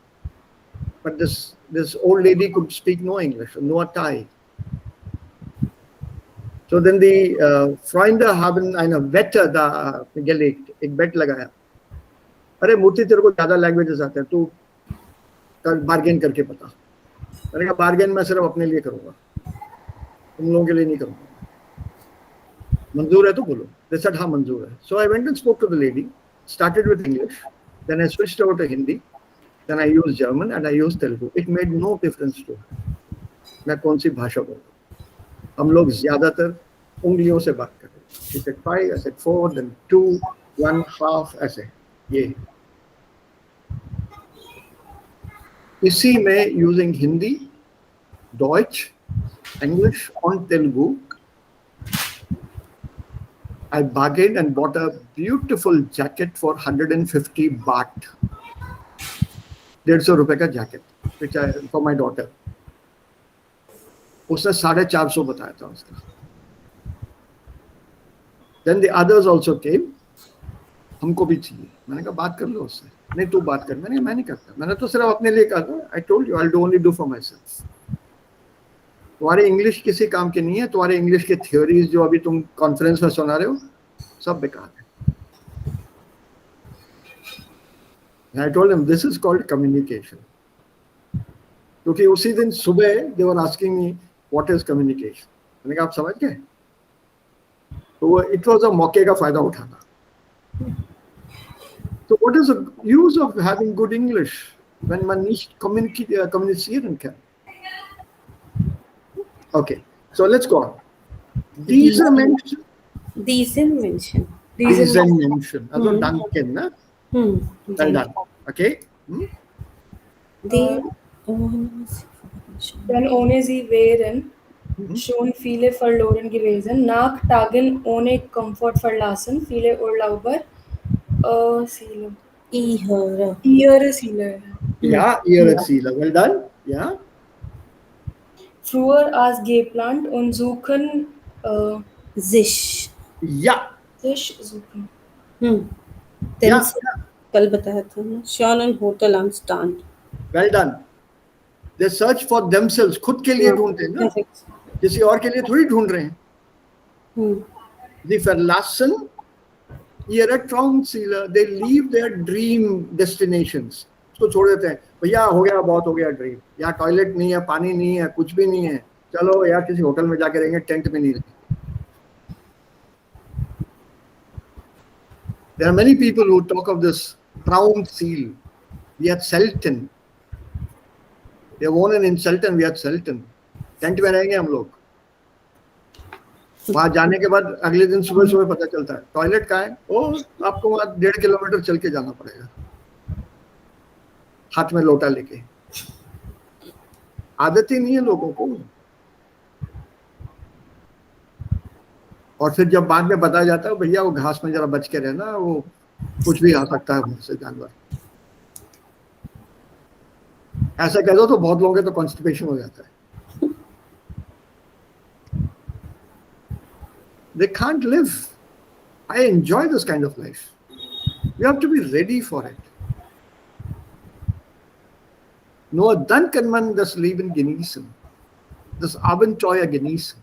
but this old lady could speak no English, no Thai. So then the Freunde haben eine Wette da gelegt, एक bet लगाया. अरे मूर्ति तेरे को ज्यादा languages आते हैं, तू bargain करके बता. मैंने कहा बार्गेन मैं सिर्फ अपने लिए करूंगा, तुम लोगों के लिए नहीं करूंगा. मंजूर है तो बोलो. They said हाँ मंजूर है. So I went and spoke to the lady, started with English, then I switched over to Hindi, then I used German and I used Telugu. It made no difference to her. मैं कौन सी भाषा बोलूँ. हम लोग ज्यादातर उंगलियों से बात कर रहे हैं. She said 5, I said 4, then 2, 1, half, ऐसे. ये इसी में using Hindi, Deutsch, English and Telugu, I bargained and bought a beautiful jacket for 150 baht. 150 रुपए का jacket, which I for my daughter. उसने 450 बताया था उसका. Then the others also came. हमको भी चाहिए. मैंने कहा बात कर लो उससे. नहीं तू बात कर. मैं नहीं करता. मैंने तो सिर्फ अपने लिए कहा. I told you I'll only do for myself. तुम्हारे इंग्लिश किसी काम के नहीं है. तुम्हारे इंग्लिश के थ्योरीज जो अभी तुम कॉन्फ्रेंस में सुना रहे हो सब बेकार है. I told him this is called communication. क्योंकि उसी दिन सुबह they were asking me what is communication. मैंने कहा आप समझ गए. तो it was a मौके का फायदा उठाना. So what is the use of having good English when man nicht kommunizieren kann? Okay, so let's go on. Diese Menschen. Also danken, ne? Well done. Okay. Denn ohne sie wären schon viele verloren gewesen. Nach Tagen ohne Komfort verlassen viele Urlauber ihre Ziele. Ja, ihre Ziele. Well done. Ja. Früher als geplant und suchen sich. Ja. Sich suchen. Ja. कल बताया था ना. Sean and Hotel am Stand. Well done. They search for themselves. खुद के लिए ढूंढते हैं ना. किसी और के लिए थोड़ी ढूंढ रहे हैं. The verlassen ihre Traumziele. They leave their dream destinations. उसको छोड़ देते हैं. भैया हो गया, बहुत हो गया ड्रीम. यहाँ टॉयलेट नहीं है, पानी नहीं है, कुछ भी नहीं है. चलो यार किसी होटल में जाके रहेंगे, टेंट में नहीं रहेंगे. There are many people who talk of this crown seal. We are Selten. We are born in Selten. We are Selten. Tent में रहेंगे हम लोग. वहां जाने के बाद अगले दिन सुबह सुबह पता चलता है टॉयलेट कहाँ है. ओ आपको वहां 1.5 किलोमीटर चल के जाना पड़ेगा, हाथ में लोटा लेके. आदत ही नहीं है लोगों को. और फिर जब बाद में बताया जाता है भैया वो घास में जरा बच के रहना, वो कुछ भी आ सकता है वहां से जानवर. ऐसा कह दो तो बहुत लोगों के तो कॉन्स्टिपेशन हो जाता है. They can't live. I enjoy this kind of life. You have to be ready for it. Nur dann kann man das Leben genießen. Das Abenteuer genießen.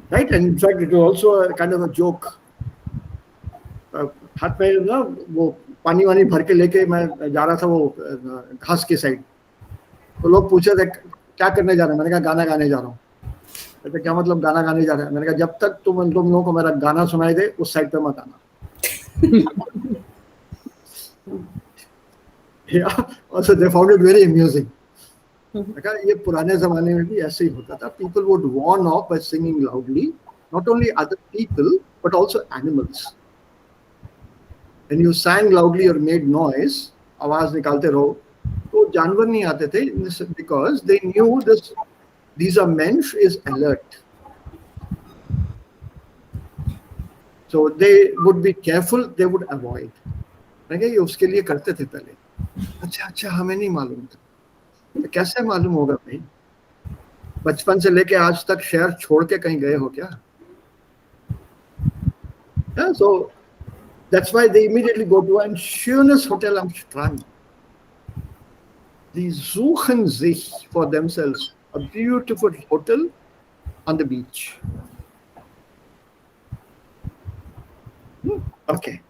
Right? And in fact, it was also a kind of a joke. हाथ में ना वो पानी वानी भर के लेके मैं जा रहा था वो घास के साइड. तो लोग पूछे थे क्या करने जा रहे हैं. मैंने कहा गाना गाने जा रहा हूँ. कहते क्या मतलब गाना गाने जा रहे हैं. मैंने कहा जब तक तुम लोगों को मेरा गाना सुनाई दे उस साइड पे मत आना. Yeah, also they found it very amusing. मैंने कहा ये पुराने जमाने में भी ऐसे ही होता था. People would warn off by singing loudly, not only other people but also animals. When you sang loudly or made noise, आवाज निकालते रहो, तो जानवर नहीं आते थे because they knew this. These are Mensch is alert, so they would be careful. They would avoid. मैंने ये उसके लिए करते थे पहले. अच्छा हमें नहीं मालूम था. तो कैसे मालूम होगा भाई? बचपन से लेके आज तक शहर छोड़ के कहीं गए हो क्या? Yeah, so that's why they immediately go to ein schönes Hotel am Strand. Die suchen sich for themselves a beautiful hotel on the beach. Okay.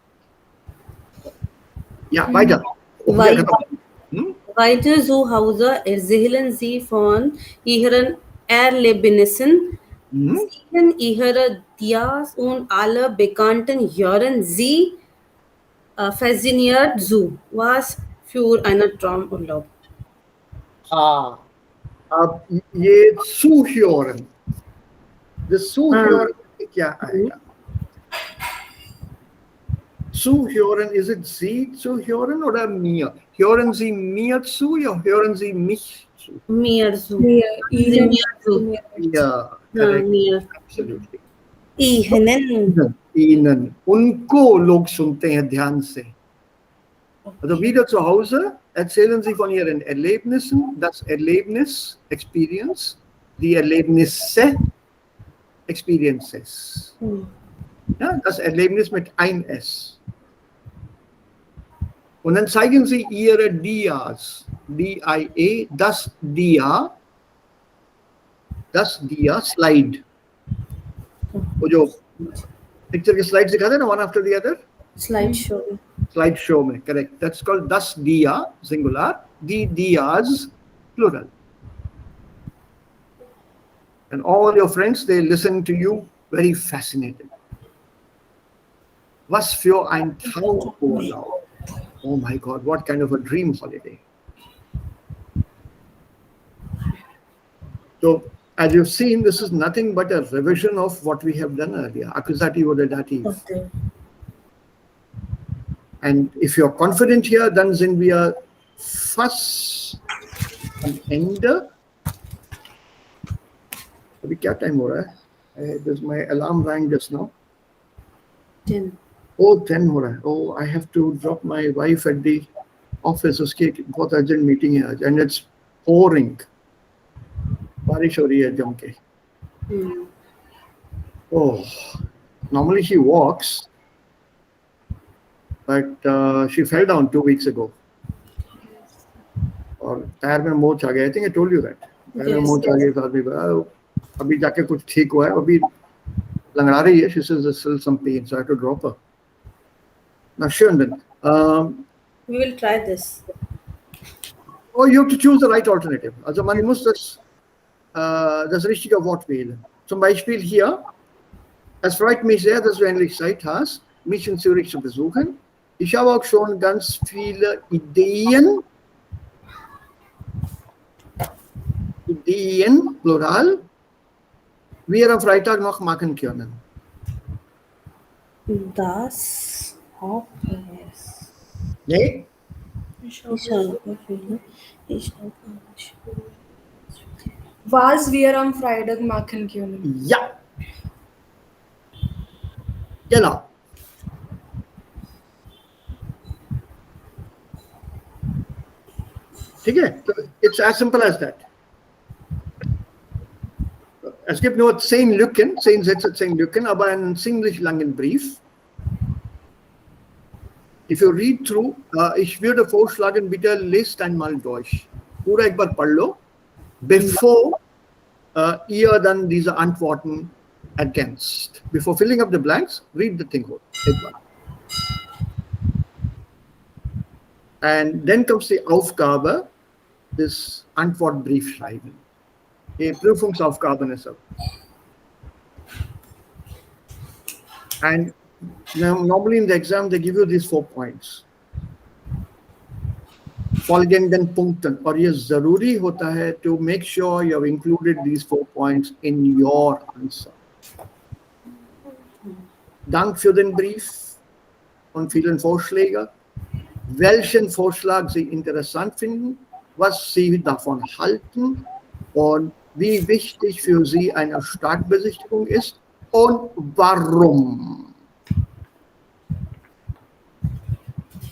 Ja, weiter. Weiter so Hause erzählen sie von ihren Erlebnissen. Sehen ihre Dias und alle Bekannten hören sie fasziniert zu. Was für ein Traumurlaub. अब ये zuhören. Das Zuhören क्या आएगा? Zuhören, is it Sie zuhören oder mir? Hören Sie mir zu oder hören Sie mich zu? Mir zu. Ihnen, Mir zu. Ja, correct. Mir. Absolutely. Ihnen. उनको लोग सुनते हैं ध्यान से. Also wieder zu Hause erzählen Sie von Ihren Erlebnissen, das Erlebnis, Experience, die Erlebnisse, Experiences. Ja, das Erlebnis mit ein S. Und dann zeigen Sie Ihre Dias, D-I-A, das Dia, Slide. वो जो picture के slide दिखाते हैं ना, one after the other. Slideshow में, correct. That's called das dia, singular, the dias, plural. And all your friends, they listen to you very fascinated. Was für ein Traumurlaub. Oh my God, what kind of a dream holiday. So, as you've seen, this is nothing but a revision of what we have done earlier, accusative oder dativ. Okay. And if you're confident here, dann sind wir fast am Ende. अभी क्या time हो रहा है? Does my alarm rang just now? 10. Oh, 10 हो रहा है. Oh, I have to drop my wife at the office. उसकी एक बहुत urgent meeting है आज, and it's pouring. बारिश हो रही है जम के. Oh, normally she walks, but she fell down 2 weeks ago. और पैर में मोच आ गया. I think I told you that. पैर में मोच आ गई था अभी जाके कुछ ठीक हुआ है. अभी लंगड़ा रही है. She says there's still some pain, so I have to drop her. Now, Shundan, We will try this. oh, you have to choose the right alternative. Also, man muss das richtige Wort wählen. zum Beispiel hier, es freut mich sehr, dass du endlich Zeit hast, mich in Zürich zu besuchen. Ich habe auch schon ganz viele Ideen, plural, wir am Freitag noch machen können. Das hoffe es. Nee? Ich habe viele. Ich habe Was wir am Freitag machen können. Ja. Genau. ठीक है? It's as simple as that. Es gibt nur 10 Lücken, 10 Sätze, 10 Lücken, aber einen ziemlich langen Brief. If you read through, ich würde vorschlagen, bitte lest einmal durch. पूरा एक बार पढ़ लो, before ihr dann diese Antworten ergänzt. Before filling up the blanks, read the thing whole. And then comes die Aufgabe des Antwortbrief schreiben. Die Prüfungsaufgaben ist so. And normally in the exam they give you these 4 points. folgenden Punkten और ये जरूरी होता है to make sure you have included these 4 points in your answer. Dank für den Brief und vielen Vorschlägen. Welchen Vorschlag Sie interessant finden, was Sie davon halten und wie wichtig für Sie eine Startbesichtigung ist und warum.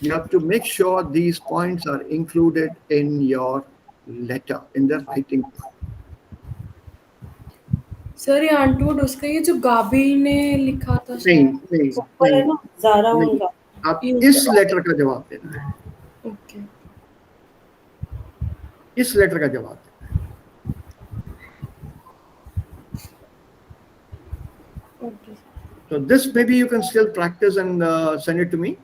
You have to make sure these points are included in your letter, in the writing. Sir ये आंटूड उसका ये जो गाबी ने लिखा था नहीं, ऊपर है ना ज़ारा नहीं। उनका आप इस लेटर का जवाब देना है, ओके इस लेटर का जवाब देना है. Okay So this maybe you can still practice and send it to me,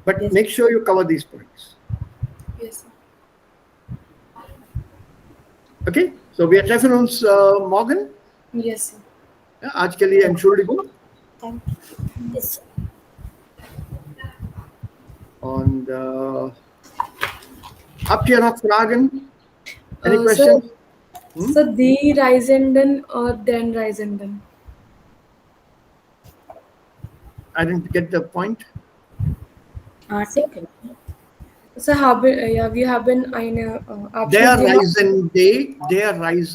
but Yes. make sure you cover these points. Yes Okay, so wir treffen uns morgen. Yes Ja, आज के लिए Entschuldigung. Yes. Und habt ihr noch Fragen? Any questions? Sir दी राइजेंडन और देन राइजेंडन I didn't get the point. Article. Sir haben ja wir haben eine Der Abschnitt gemacht. Reisende, der Reisende.